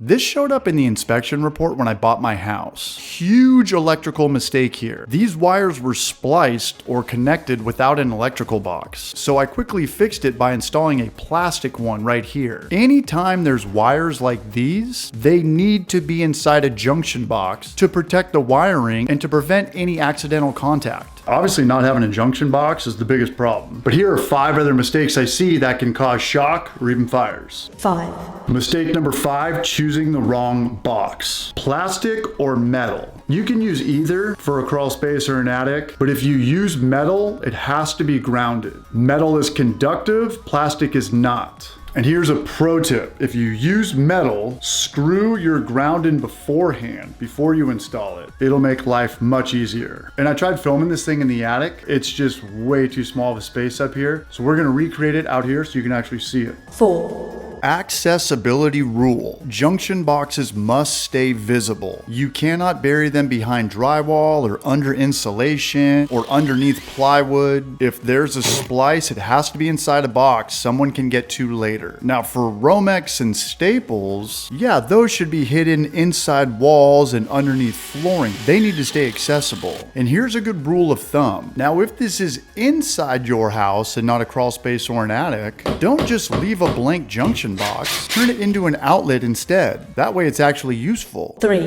This showed up in the inspection report when I bought my house. Huge electrical mistake here. These wires were spliced or connected without an electrical box. So I quickly fixed it by installing a plastic one right here. Anytime there's wires like these, they need to be inside a junction box to protect the wiring and to prevent any accidental contact. Obviously, not having a junction box is the biggest problem. But here are 5 other mistakes I see that can cause shock or even fires. 5. Mistake number 5, choosing the wrong box. Plastic or metal. You can use either for a crawl space or an attic, but if you use metal, it has to be grounded. Metal is conductive, plastic is not. And here's a pro tip. If you use metal, screw your ground in beforehand, before you install it. It'll make life much easier. And I tried filming this thing in the attic. It's just way too small of a space up here. So we're gonna recreate it out here so you can actually see it. 4. Accessibility rule. Junction boxes must stay visible. You cannot bury them behind drywall or under insulation or underneath plywood. If there's a splice, it has to be inside a box someone can get to later. Now for Romex and staples, yeah, those should be hidden inside walls and underneath flooring. They need to stay accessible. And here's a good rule of thumb. Now if this is inside your house and not a crawl space or an attic, don't just leave a blank junction box, turn it into an outlet instead. That way it's actually useful. 3.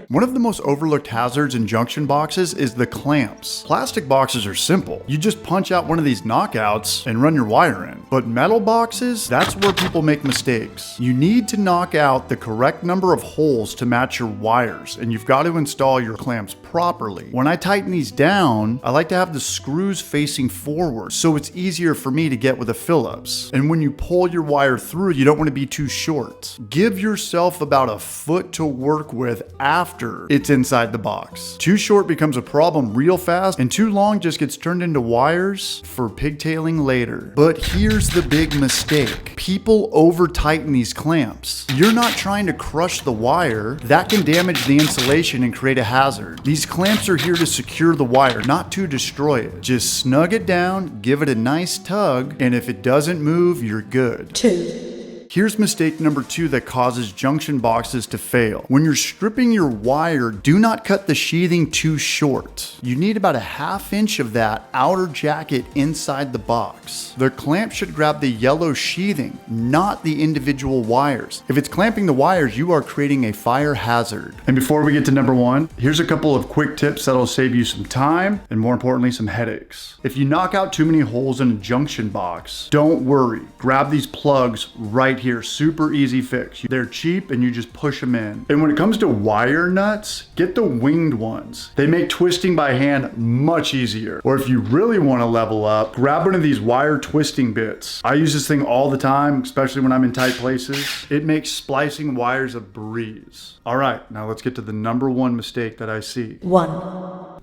One of the most overlooked hazards in junction boxes is the clamps. Plastic boxes are simple. You just punch out one of these knockouts and run your wire in. But metal boxes, that's where people make mistakes. You need to knock out the correct number of holes to match your wires, and you've got to install your clamps properly. When I tighten these down, I like to have the screws facing forward, so it's easier for me to get with a Phillips. And when you pull your wire through, you don't want to be too short. Give yourself about a foot to work with after it's inside the box. Too short becomes a problem real fast, and too long just gets turned into wires for pigtailing later. But here's the big mistake. People over tighten these clamps. You're not trying to crush the wire. That can damage the insulation and create a hazard. These clamps are here to secure the wire, not to destroy it. Just snug it down, give it a nice tug, and if it doesn't move, you're good. 2. Here's mistake number 2 that causes junction boxes to fail. When you're stripping your wire, do not cut the sheathing too short. You need about a 1/2 inch of that outer jacket inside the box. The clamp should grab the yellow sheathing, not the individual wires. If it's clamping the wires, you are creating a fire hazard. And before we get to number 1, here's a couple of quick tips that'll save you some time and, more importantly, some headaches. If you knock out too many holes in a junction box, don't worry. Grab these plugs right here. Super easy fix. They're cheap and you just push them in. And when it comes to wire nuts, get the winged ones. They make twisting by hand much easier. Or if you really want to level up, grab one of these wire twisting bits. I use this thing all the time, especially when I'm in tight places. It makes splicing wires a breeze. All right, now let's get to the number 1 mistake that I see. 1.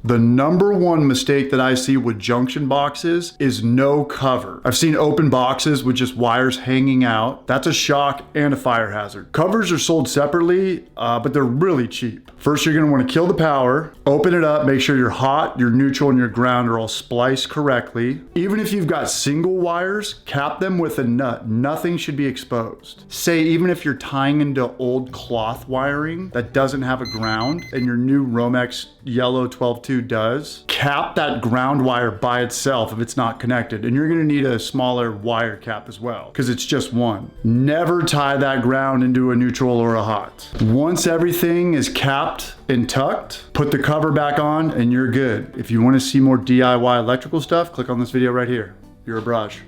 The number 1 mistake that I see with junction boxes is no cover. I've seen open boxes with just wires hanging out. That's a shock and a fire hazard. Covers are sold separately, but they're really cheap. First, you're gonna wanna kill the power, open it up, make sure your hot, your neutral, and your ground are all spliced correctly. Even if you've got single wires, cap them with a nut. Nothing should be exposed. Say, even if you're tying into old cloth wiring that doesn't have a ground, and your new Romex yellow 12-2 does, cap that ground wire by itself if it's not connected. And you're gonna need a smaller wire cap as well, because it's just one. Never tie that ground into a neutral or a hot. Once everything is capped and tucked, put the cover back on and you're good. If you wanna see more DIY electrical stuff, click on this video right here. You're a Barrage.